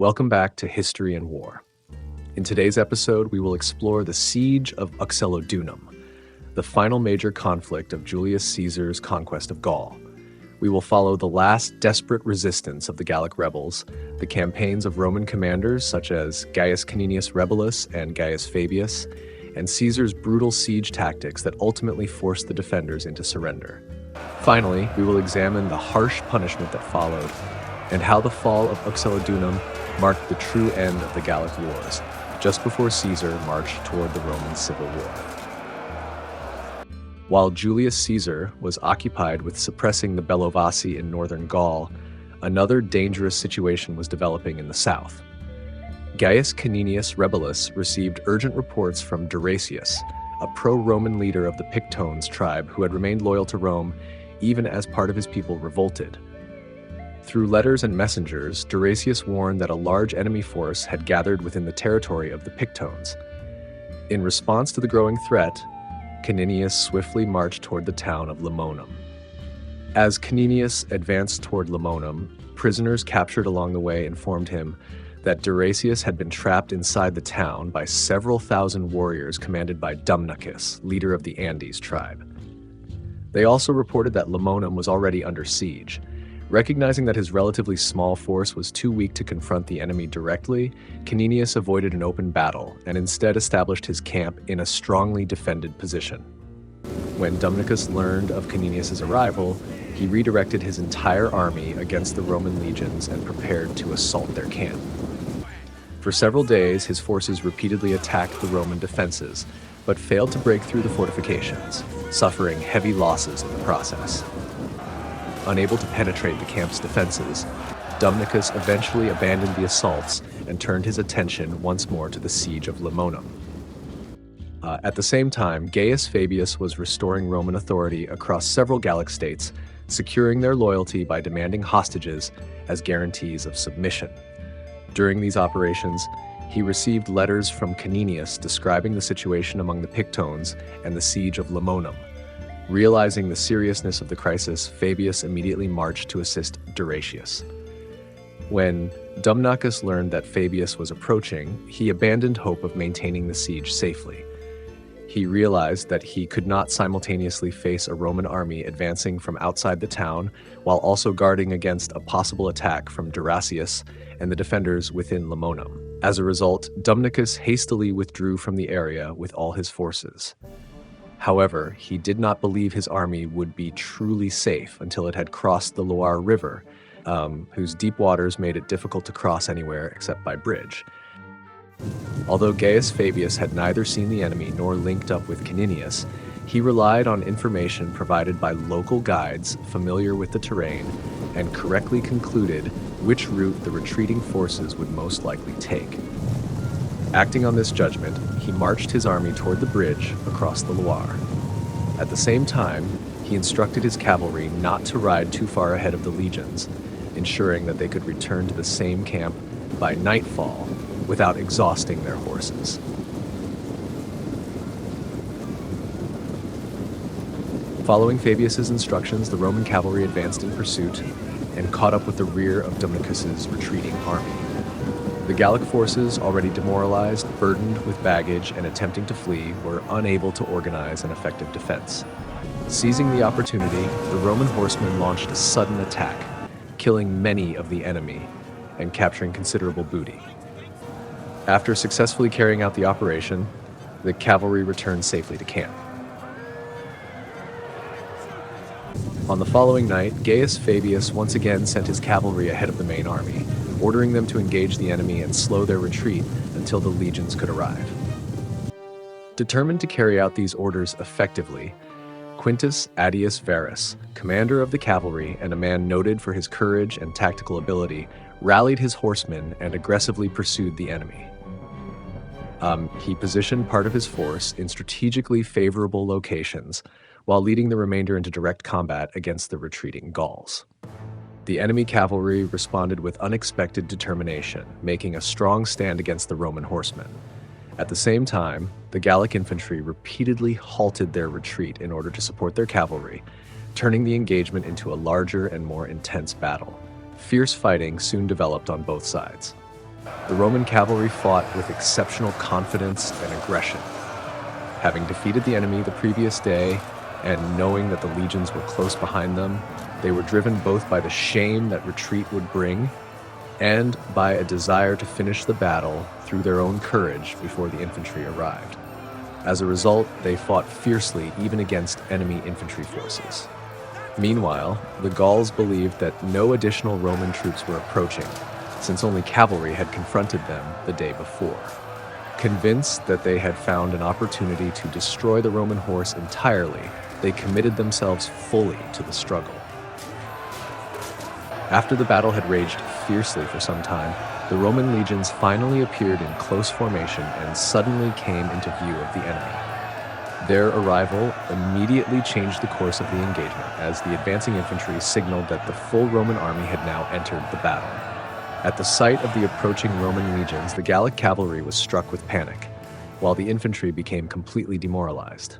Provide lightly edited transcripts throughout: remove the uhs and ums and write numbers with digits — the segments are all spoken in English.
Welcome back to History and War. In today's episode, we will explore the Siege of Uxellodunum, the final major conflict of Julius Caesar's conquest of Gaul. We will follow the last desperate resistance of the Gallic rebels, the campaigns of Roman commanders such as Gaius Caninius Rebilus and Gaius Fabius, and Caesar's brutal siege tactics that ultimately forced the defenders into surrender. Finally, we will examine the harsh punishment that followed and how the fall of Uxellodunum marked the true end of the Gallic Wars, just before Caesar marched toward the Roman Civil War. While Julius Caesar was occupied with suppressing the Bellovaci in northern Gaul, another dangerous situation was developing in the south. Gaius Caninius Rebilus received urgent reports from Dracius, a pro-Roman leader of the Pictones tribe who had remained loyal to Rome even as part of his people revolted. Through letters and messengers, Dracius warned that a large enemy force had gathered within the territory of the Pictones. In response to the growing threat, Caninius swiftly marched toward the town of Lemonum. As Caninius advanced toward Lemonum, prisoners captured along the way informed him that Dracius had been trapped inside the town by several thousand warriors commanded by Dumnacus, leader of the Andes tribe. They also reported that Lemonum was already under siege. Recognizing that his relatively small force was too weak to confront the enemy directly, Caninius avoided an open battle and instead established his camp in a strongly defended position. When Dumnacus learned of Caninius' arrival, he redirected his entire army against the Roman legions and prepared to assault their camp. For several days, his forces repeatedly attacked the Roman defenses, but failed to break through the fortifications, suffering heavy losses in the process. Unable to penetrate the camp's defenses, Dumnacus eventually abandoned the assaults and turned his attention once more to the siege of Lemonum. At the same time, Gaius Fabius was restoring Roman authority across several Gallic states, securing their loyalty by demanding hostages as guarantees of submission. During these operations, he received letters from Caninius describing the situation among the Pictones and the siege of Lemonum. Realizing the seriousness of the crisis, Fabius immediately marched to assist Dracius. When Dumnacus learned that Fabius was approaching, he abandoned hope of maintaining the siege safely. He realized that he could not simultaneously face a Roman army advancing from outside the town while also guarding against a possible attack from Dracius and the defenders within Lemonum. As a result, Dumnacus hastily withdrew from the area with all his forces. However, he did not believe his army would be truly safe until it had crossed the Loire River, whose deep waters made it difficult to cross anywhere except by bridge. Although Gaius Fabius had neither seen the enemy nor linked up with Caninius, he relied on information provided by local guides familiar with the terrain and correctly concluded which route the retreating forces would most likely take. Acting on this judgment, he marched his army toward the bridge across the Loire. At the same time, he instructed his cavalry not to ride too far ahead of the legions, ensuring that they could return to the same camp by nightfall without exhausting their horses. Following Fabius's instructions, the Roman cavalry advanced in pursuit and caught up with the rear of Dumnacus's retreating army. The Gallic forces, already demoralized, burdened with baggage, and attempting to flee, were unable to organize an effective defense. Seizing the opportunity, the Roman horsemen launched a sudden attack, killing many of the enemy and capturing considerable booty. After successfully carrying out the operation, the cavalry returned safely to camp. On the following night, Gaius Fabius once again sent his cavalry ahead of the main army, ordering them to engage the enemy and slow their retreat until the legions could arrive. Determined to carry out these orders effectively, Quintus Attius Verus, commander of the cavalry and a man noted for his courage and tactical ability, rallied his horsemen and aggressively pursued the enemy. He positioned part of his force in strategically favorable locations while leading the remainder into direct combat against the retreating Gauls. The enemy cavalry responded with unexpected determination, making a strong stand against the Roman horsemen. At the same time, the Gallic infantry repeatedly halted their retreat in order to support their cavalry, turning the engagement into a larger and more intense battle. Fierce fighting soon developed on both sides. The Roman cavalry fought with exceptional confidence and aggression. Having defeated the enemy the previous day and knowing that the legions were close behind them, they were driven both by the shame that retreat would bring and by a desire to finish the battle through their own courage before the infantry arrived. As a result, they fought fiercely even against enemy infantry forces. Meanwhile, the Gauls believed that no additional Roman troops were approaching, since only cavalry had confronted them the day before. Convinced that they had found an opportunity to destroy the Roman horse entirely, they committed themselves fully to the struggle. After the battle had raged fiercely for some time, the Roman legions finally appeared in close formation and suddenly came into view of the enemy. Their arrival immediately changed the course of the engagement, as the advancing infantry signaled that the full Roman army had now entered the battle. At the sight of the approaching Roman legions, the Gallic cavalry was struck with panic, while the infantry became completely demoralized.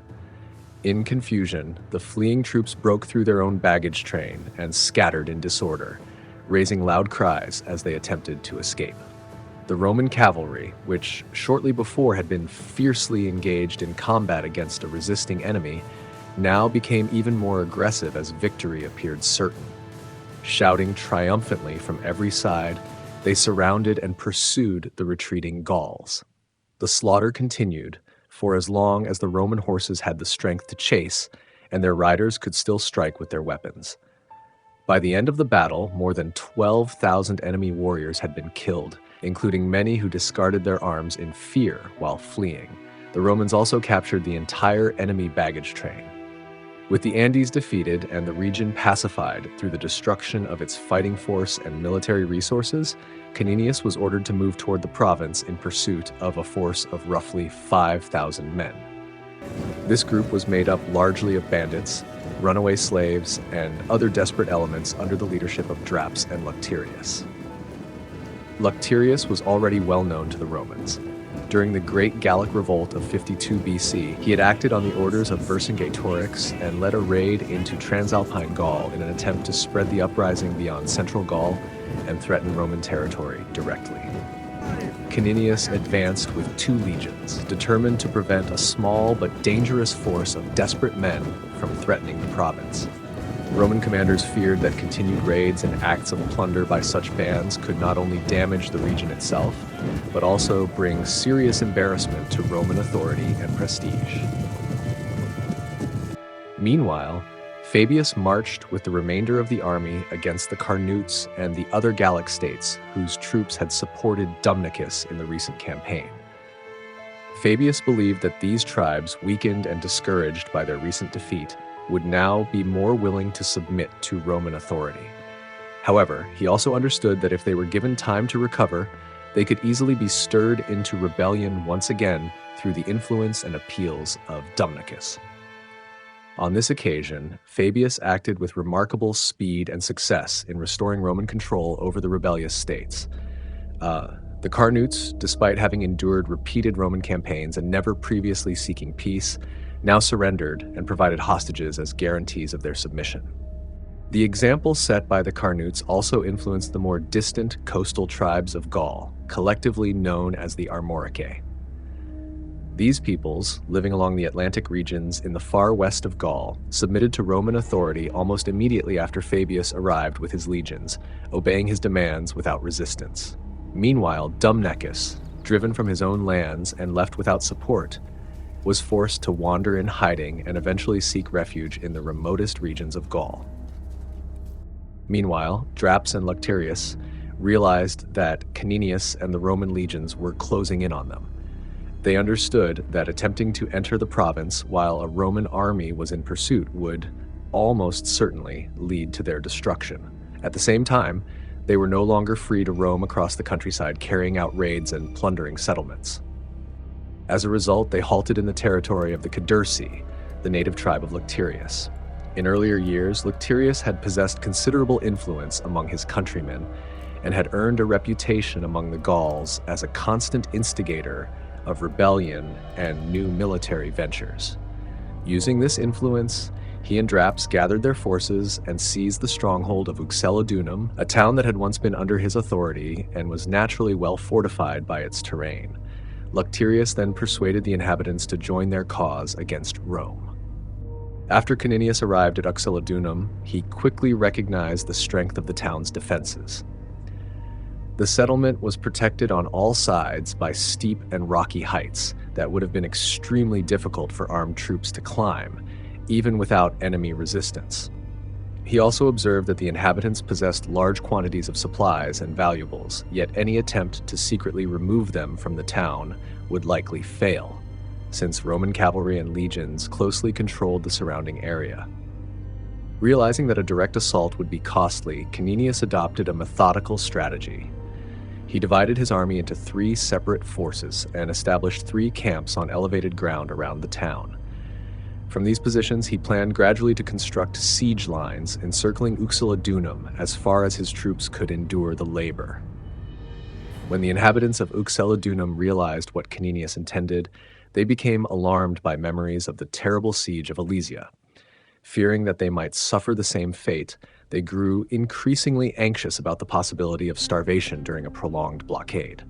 In confusion, the fleeing troops broke through their own baggage train and scattered in disorder, raising loud cries as they attempted to escape. The Roman cavalry, which shortly before had been fiercely engaged in combat against a resisting enemy, now became even more aggressive as victory appeared certain. Shouting triumphantly from every side, they surrounded and pursued the retreating Gauls. The slaughter continued for as long as the Roman horses had the strength to chase, and their riders could still strike with their weapons. By the end of the battle, more than 12,000 enemy warriors had been killed, including many who discarded their arms in fear while fleeing. The Romans also captured the entire enemy baggage train. With the Andes defeated and the region pacified through the destruction of its fighting force and military resources, Caninius was ordered to move toward the province in pursuit of a force of roughly 5,000 men. This group was made up largely of bandits, runaway slaves, and other desperate elements under the leadership of Drappes and Lucterius. Lucterius was already well known to the Romans. During the Great Gallic Revolt of 52 BC, he had acted on the orders of Vercingetorix and led a raid into Transalpine Gaul in an attempt to spread the uprising beyond central Gaul and threaten Roman territory directly. Caninius advanced with 2 legions, determined to prevent a small but dangerous force of desperate men from threatening the province. Roman commanders feared that continued raids and acts of plunder by such bands could not only damage the region itself, but also bring serious embarrassment to Roman authority and prestige. Meanwhile, Fabius marched with the remainder of the army against the Carnutes and the other Gallic states whose troops had supported Dumnacus in the recent campaign. Fabius believed that these tribes, weakened and discouraged by their recent defeat, would now be more willing to submit to Roman authority. However, he also understood that if they were given time to recover, they could easily be stirred into rebellion once again through the influence and appeals of Dumnacus. On this occasion, Fabius acted with remarkable speed and success in restoring Roman control over the rebellious states. The Carnutes, despite having endured repeated Roman campaigns and never previously seeking peace, now surrendered and provided hostages as guarantees of their submission. The example set by the Carnutes also influenced the more distant coastal tribes of Gaul, collectively known as the Armoricae. These peoples, living along the Atlantic regions in the far west of Gaul, submitted to Roman authority almost immediately after Fabius arrived with his legions, obeying his demands without resistance. Meanwhile, Dumnacus, driven from his own lands and left without support, was forced to wander in hiding and eventually seek refuge in the remotest regions of Gaul. Meanwhile, Drappes and Lucterius realized that Caninius and the Roman legions were closing in on them. They understood that attempting to enter the province while a Roman army was in pursuit would almost certainly lead to their destruction. At the same time, they were no longer free to roam across the countryside carrying out raids and plundering settlements. As a result, they halted in the territory of the Cadurci, the native tribe of Lucterius. In earlier years, Lucterius had possessed considerable influence among his countrymen and had earned a reputation among the Gauls as a constant instigator of rebellion and new military ventures. Using this influence, He and Drappes gathered their forces and seized the stronghold of Uxellodunum, a town that had once been under his authority and was naturally well fortified by its terrain. Lucterius then persuaded the inhabitants to join their cause against Rome. After Caninius arrived at Uxellodunum, he quickly recognized the strength of the town's defenses. The settlement was protected on all sides by steep and rocky heights that would have been extremely difficult for armed troops to climb, even without enemy resistance. He also observed that the inhabitants possessed large quantities of supplies and valuables, yet any attempt to secretly remove them from the town would likely fail, since Roman cavalry and legions closely controlled the surrounding area. Realizing that a direct assault would be costly, Caninius adopted a methodical strategy. He divided his army into 3 separate forces and established 3 camps on elevated ground around the town. From these positions, he planned gradually to construct siege lines encircling Uxellodunum as far as his troops could endure the labor. When the inhabitants of Uxellodunum realized what Caninius intended, they became alarmed by memories of the terrible siege of Alesia. Fearing that they might suffer the same fate, they grew increasingly anxious about the possibility of starvation during a prolonged blockade.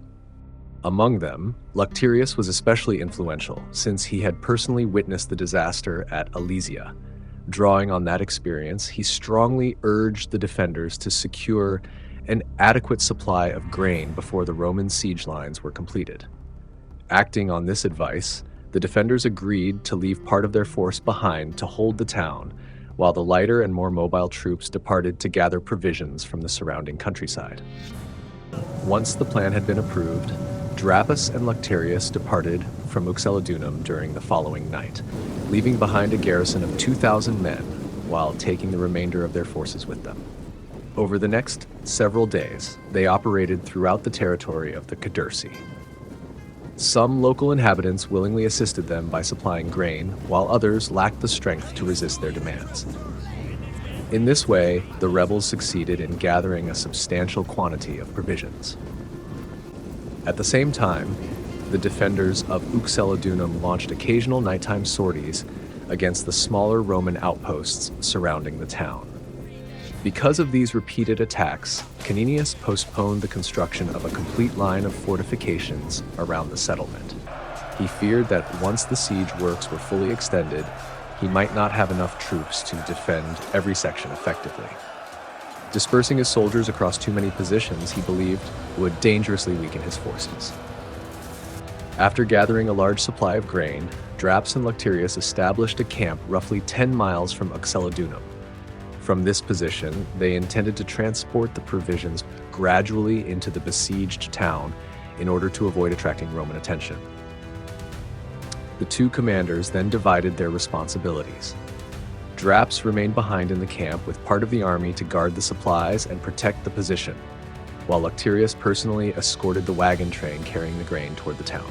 Among them, Lucterius was especially influential, since he had personally witnessed the disaster at Alesia. Drawing on that experience, he strongly urged the defenders to secure an adequate supply of grain before the Roman siege lines were completed. Acting on this advice, the defenders agreed to leave part of their force behind to hold the town, while the lighter and more mobile troops departed to gather provisions from the surrounding countryside. Once the plan had been approved, Drappes and Lucterius departed from Uxellodunum during the following night, leaving behind a garrison of 2,000 men, while taking the remainder of their forces with them. Over the next several days, they operated throughout the territory of the Cadurci. Some local inhabitants willingly assisted them by supplying grain, while others lacked the strength to resist their demands. In this way, the rebels succeeded in gathering a substantial quantity of provisions. At the same time, the defenders of Uxellodunum launched occasional nighttime sorties against the smaller Roman outposts surrounding the town. Because of these repeated attacks, Caninius postponed the construction of a complete line of fortifications around the settlement. He feared that once the siege works were fully extended, he might not have enough troops to defend every section effectively. Dispersing his soldiers across too many positions, he believed, would dangerously weaken his forces. After gathering a large supply of grain, Drappes and Lucterius established a camp roughly 10 miles from Uxellodunum. From this position, they intended to transport the provisions gradually into the besieged town in order to avoid attracting Roman attention. The two commanders then divided their responsibilities. Drappes remained behind in the camp with part of the army to guard the supplies and protect the position, while Lucterius personally escorted the wagon train carrying the grain toward the town.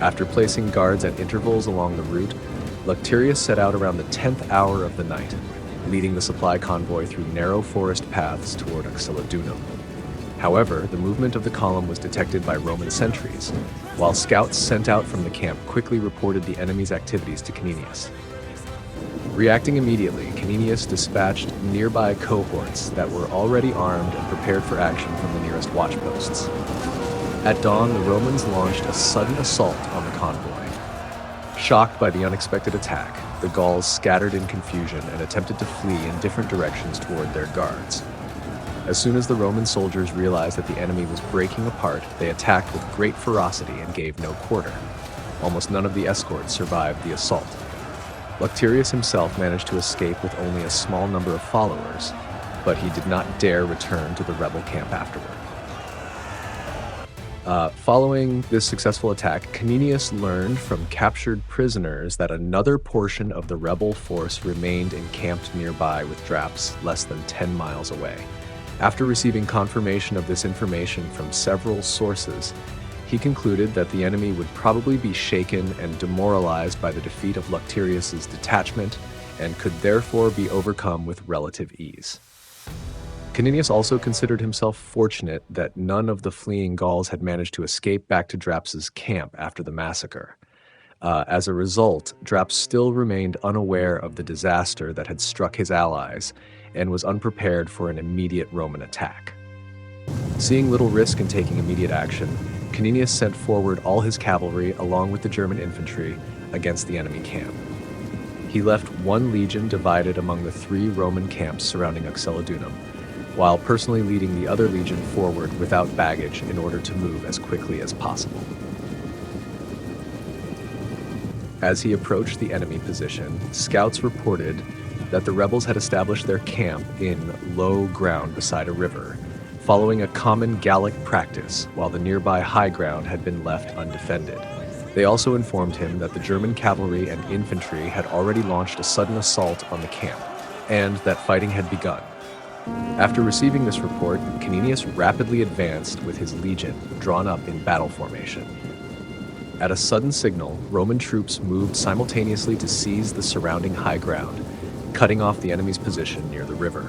After placing guards at intervals along the route, Lucterius set out around the 10th hour of the night, leading the supply convoy through narrow forest paths toward Uxellodunum. However, the movement of the column was detected by Roman sentries, while scouts sent out from the camp quickly reported the enemy's activities to Caninius. Reacting immediately, Caninius dispatched nearby cohorts that were already armed and prepared for action from the nearest watchposts. At dawn, the Romans launched a sudden assault on the convoy. Shocked by the unexpected attack, the Gauls scattered in confusion and attempted to flee in different directions toward their guards. As soon as the Roman soldiers realized that the enemy was breaking apart, they attacked with great ferocity and gave no quarter. Almost none of the escorts survived the assault. Lucterius himself managed to escape with only a small number of followers, but he did not dare return to the rebel camp afterward. Following this successful attack, Caninius learned from captured prisoners that another portion of the rebel force remained encamped nearby with Drappes less than 10 miles away. After receiving confirmation of this information from several sources, he concluded that the enemy would probably be shaken and demoralized by the defeat of Lucterius's detachment and could therefore be overcome with relative ease. Caninius also considered himself fortunate that none of the fleeing Gauls had managed to escape back to Drappes' camp after the massacre. As a result, Drappes still remained unaware of the disaster that had struck his allies and was unprepared for an immediate Roman attack. Seeing little risk in taking immediate action, Caninius sent forward all his cavalry along with the German infantry against the enemy camp. He left one legion divided among the 3 Roman camps surrounding Uxellodunum, while personally leading the other legion forward without baggage in order to move as quickly as possible. As he approached the enemy position, scouts reported that the rebels had established their camp in low ground beside a river, following a common Gallic practice, while the nearby high ground had been left undefended. They also informed him that the German cavalry and infantry had already launched a sudden assault on the camp, and that fighting had begun. After receiving this report, Caninius rapidly advanced with his legion drawn up in battle formation. At a sudden signal, Roman troops moved simultaneously to seize the surrounding high ground, cutting off the enemy's position near the river.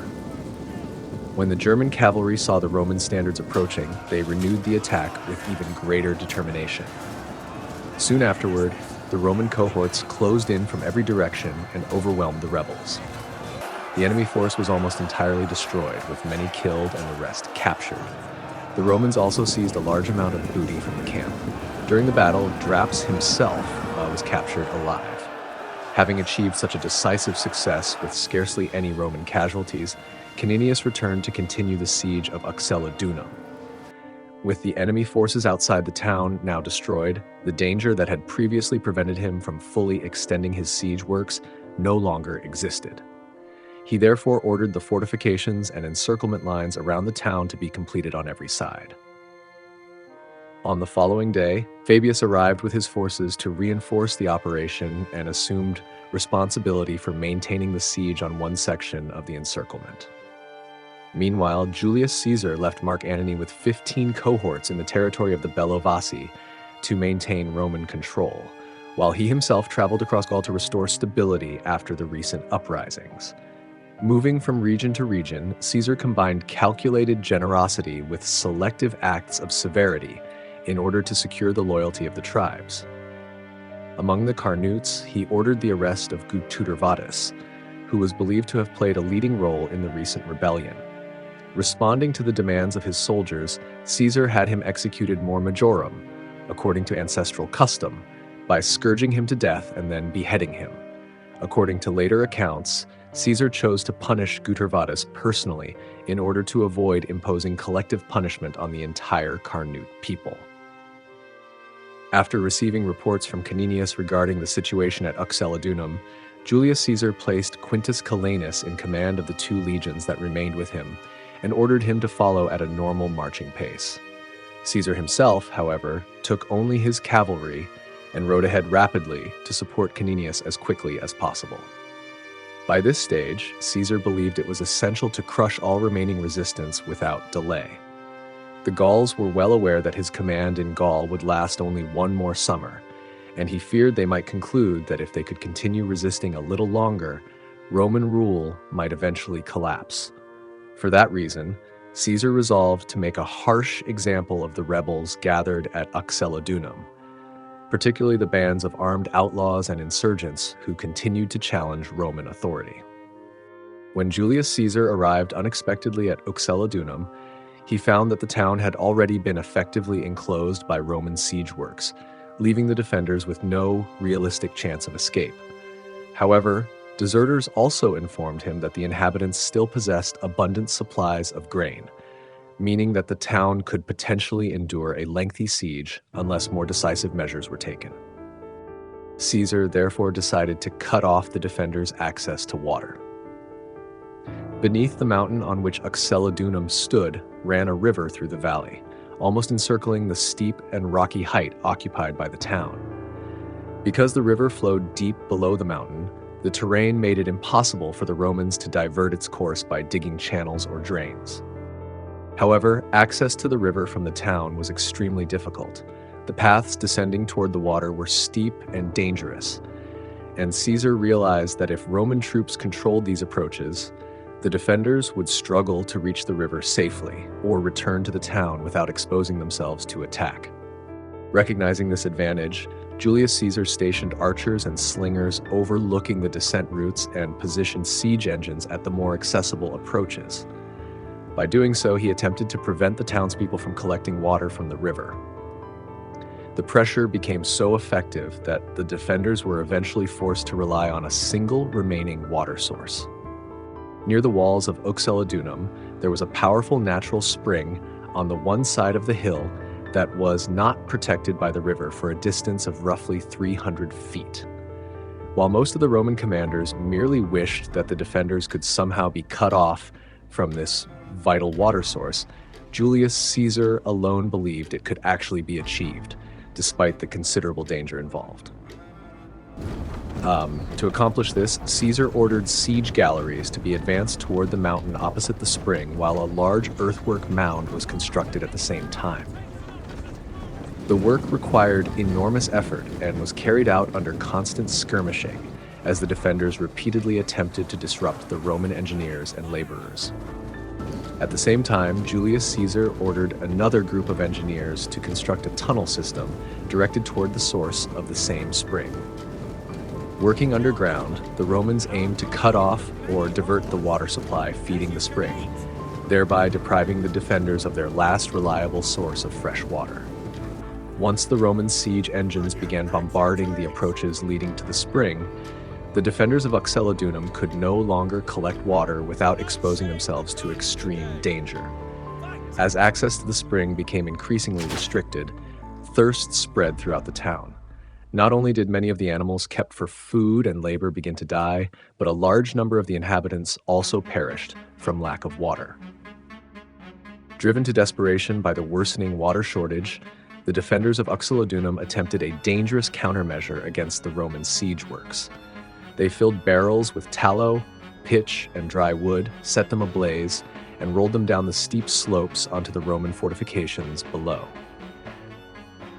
When the German cavalry saw the Roman standards approaching, they renewed the attack with even greater determination. Soon afterward, the Roman cohorts closed in from every direction and overwhelmed the rebels. The enemy force was almost entirely destroyed, with many killed and the rest captured. The Romans also seized a large amount of booty from the camp. During the battle, Drappes himself was captured alive. Having achieved such a decisive success with scarcely any Roman casualties, Caninius returned to continue the siege of Uxellodunum. With the enemy forces outside the town now destroyed, the danger that had previously prevented him from fully extending his siege works no longer existed. He therefore ordered the fortifications and encirclement lines around the town to be completed on every side. On the following day, Fabius arrived with his forces to reinforce the operation and assumed responsibility for maintaining the siege on one section of the encirclement. Meanwhile, Julius Caesar left Mark Antony with 15 cohorts in the territory of the Bellovaci to maintain Roman control, while he himself traveled across Gaul to restore stability after the recent uprisings. Moving from region to region, Caesar combined calculated generosity with selective acts of severity in order to secure the loyalty of the tribes. Among the Carnutes, he ordered the arrest of Gututorvatus, who was believed to have played a leading role in the recent rebellion. Responding to the demands of his soldiers, Caesar had him executed more majorum, according to ancestral custom, by scourging him to death and then beheading him. According to later accounts, Caesar chose to punish Gututorvatus personally in order to avoid imposing collective punishment on the entire Carnute people. After receiving reports from Caninius regarding the situation at Uxellodunum, Julius Caesar placed Quintus Calenus in command of the 2 legions that remained with him and ordered him to follow at a normal marching pace. Caesar himself, however, took only his cavalry and rode ahead rapidly to support Caninius as quickly as possible. By this stage, Caesar believed it was essential to crush all remaining resistance without delay. The Gauls were well aware that his command in Gaul would last only one more summer, and he feared they might conclude that if they could continue resisting a little longer, Roman rule might eventually collapse. For that reason, Caesar resolved to make a harsh example of the rebels gathered at Uxellodunum, particularly the bands of armed outlaws and insurgents who continued to challenge Roman authority. When Julius Caesar arrived unexpectedly at Uxellodunum, he found that the town had already been effectively enclosed by Roman siege works, leaving the defenders with no realistic chance of escape. However, deserters also informed him that the inhabitants still possessed abundant supplies of grain, meaning that the town could potentially endure a lengthy siege unless more decisive measures were taken. Caesar therefore decided to cut off the defenders' access to water. Beneath the mountain on which Uxellodunum stood ran a river through the valley, almost encircling the steep and rocky height occupied by the town. Because the river flowed deep below the mountain, the terrain made it impossible for the Romans to divert its course by digging channels or drains. However, access to the river from the town was extremely difficult. The paths descending toward the water were steep and dangerous, and Caesar realized that if Roman troops controlled these approaches, the defenders would struggle to reach the river safely or return to the town without exposing themselves to attack. Recognizing this advantage, Julius Caesar stationed archers and slingers overlooking the descent routes and positioned siege engines at the more accessible approaches. By doing so, he attempted to prevent the townspeople from collecting water from the river. The pressure became so effective that the defenders were eventually forced to rely on a single remaining water source. Near the walls of Uxellodunum, there was a powerful natural spring on the one side of the hill that was not protected by the river for a distance of roughly 300 feet. While most of the Roman commanders merely wished that the defenders could somehow be cut off from this vital water source, Julius Caesar alone believed it could actually be achieved, despite the considerable danger involved. To accomplish this, Caesar ordered siege galleries to be advanced toward the mountain opposite the spring, while a large earthwork mound was constructed at the same time. The work required enormous effort and was carried out under constant skirmishing, as the defenders repeatedly attempted to disrupt the Roman engineers and laborers. At the same time, Julius Caesar ordered another group of engineers to construct a tunnel system directed toward the source of the same spring. Working underground, the Romans aimed to cut off or divert the water supply feeding the spring, thereby depriving the defenders of their last reliable source of fresh water. Once the Roman siege engines began bombarding the approaches leading to the spring, the defenders of Uxellodunum could no longer collect water without exposing themselves to extreme danger. As access to the spring became increasingly restricted, thirst spread throughout the town. Not only did many of the animals kept for food and labor begin to die, but a large number of the inhabitants also perished from lack of water. Driven to desperation by the worsening water shortage, the defenders of Uxellodunum attempted a dangerous countermeasure against the Roman siege works. They filled barrels with tallow, pitch, and dry wood, set them ablaze, and rolled them down the steep slopes onto the Roman fortifications below.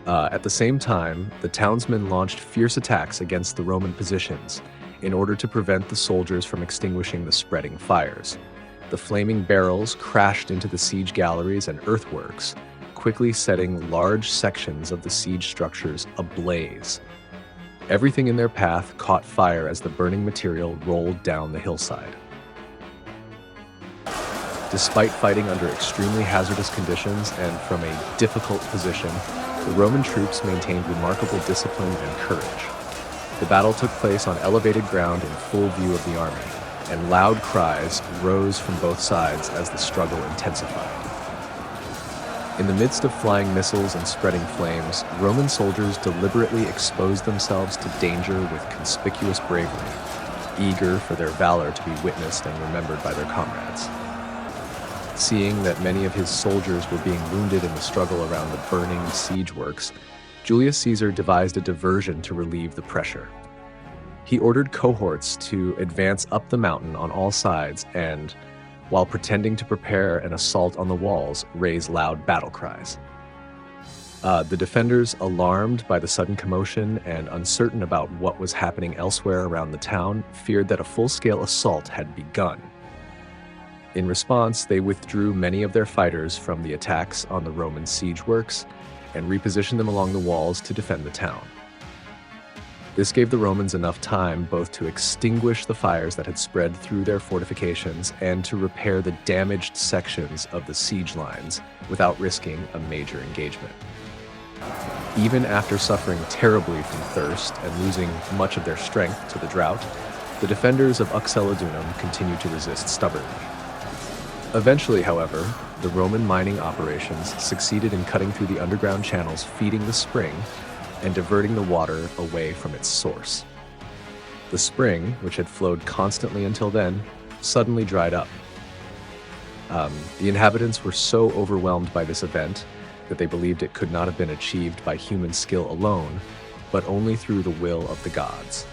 At the same time, the townsmen launched fierce attacks against the Roman positions in order to prevent the soldiers from extinguishing the spreading fires. The flaming barrels crashed into the siege galleries and earthworks, quickly setting large sections of the siege structures ablaze. Everything in their path caught fire as the burning material rolled down the hillside. Despite fighting under extremely hazardous conditions and from a difficult position, the Roman troops maintained remarkable discipline and courage. The battle took place on elevated ground in full view of the army, and loud cries rose from both sides as the struggle intensified. In the midst of flying missiles and spreading flames, Roman soldiers deliberately exposed themselves to danger with conspicuous bravery, eager for their valor to be witnessed and remembered by their comrades. Seeing that many of his soldiers were being wounded in the struggle around the burning siege works, Julius Caesar devised a diversion to relieve the pressure. He ordered cohorts to advance up the mountain on all sides and, while pretending to prepare an assault on the walls, raise loud battle cries. The defenders, alarmed by the sudden commotion and uncertain about what was happening elsewhere around the town, feared that a full-scale assault had begun. In response, they withdrew many of their fighters from the attacks on the Roman siege works and repositioned them along the walls to defend the town. This gave the Romans enough time both to extinguish the fires that had spread through their fortifications and to repair the damaged sections of the siege lines without risking a major engagement. Even after suffering terribly from thirst and losing much of their strength to the drought, the defenders of Uxellodunum continued to resist stubbornly. Eventually, however, the Roman mining operations succeeded in cutting through the underground channels feeding the spring and diverting the water away from its source. The spring, which had flowed constantly until then, suddenly dried up. The inhabitants were so overwhelmed by this event that they believed it could not have been achieved by human skill alone, but only through the will of the gods.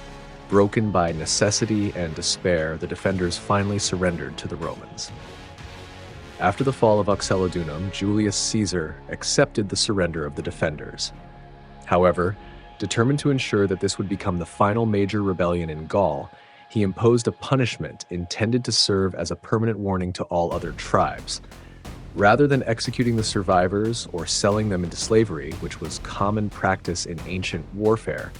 Broken by necessity and despair, the defenders finally surrendered to the Romans. After the fall of Uxellodunum, Julius Caesar accepted the surrender of the defenders. However, determined to ensure that this would become the final major rebellion in Gaul, he imposed a punishment intended to serve as a permanent warning to all other tribes. Rather than executing the survivors or selling them into slavery, which was common practice in ancient warfare,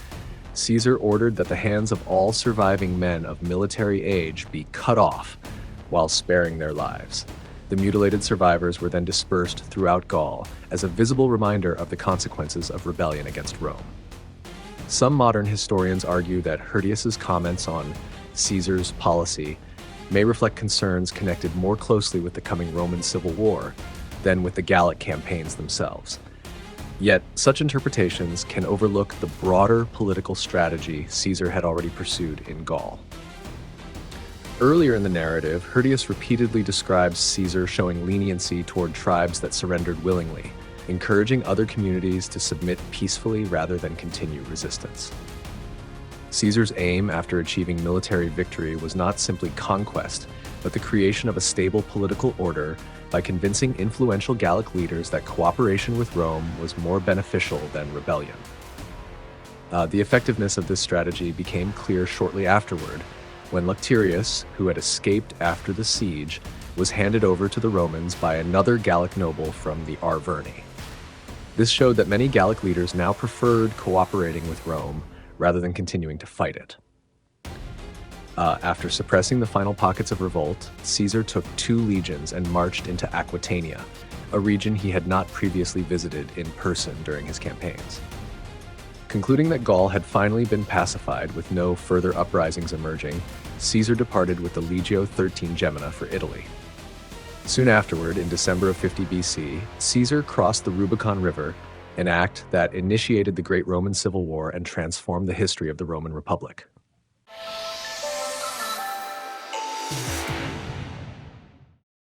Caesar ordered that the hands of all surviving men of military age be cut off while sparing their lives. The mutilated survivors were then dispersed throughout Gaul as a visible reminder of the consequences of rebellion against Rome. Some modern historians argue that Hirtius's comments on Caesar's policy may reflect concerns connected more closely with the coming Roman civil war than with the Gallic campaigns themselves. Yet, such interpretations can overlook the broader political strategy Caesar had already pursued in Gaul. Earlier in the narrative, Hirtius repeatedly describes Caesar showing leniency toward tribes that surrendered willingly, encouraging other communities to submit peacefully rather than continue resistance. Caesar's aim after achieving military victory was not simply conquest, but the creation of a stable political order by convincing influential Gallic leaders that cooperation with Rome was more beneficial than rebellion. The effectiveness of this strategy became clear shortly afterward, when Lucterius, who had escaped after the siege, was handed over to the Romans by another Gallic noble from the Arverni. This showed that many Gallic leaders now preferred cooperating with Rome rather than continuing to fight it. After suppressing the final pockets of revolt, Caesar took 2 legions and marched into Aquitania, a region he had not previously visited in person during his campaigns. Concluding that Gaul had finally been pacified with no further uprisings emerging, Caesar departed with the Legio XIII Gemina for Italy. Soon afterward, in December of 50 BC, Caesar crossed the Rubicon River, an act that initiated the Great Roman Civil War and transformed the history of the Roman Republic.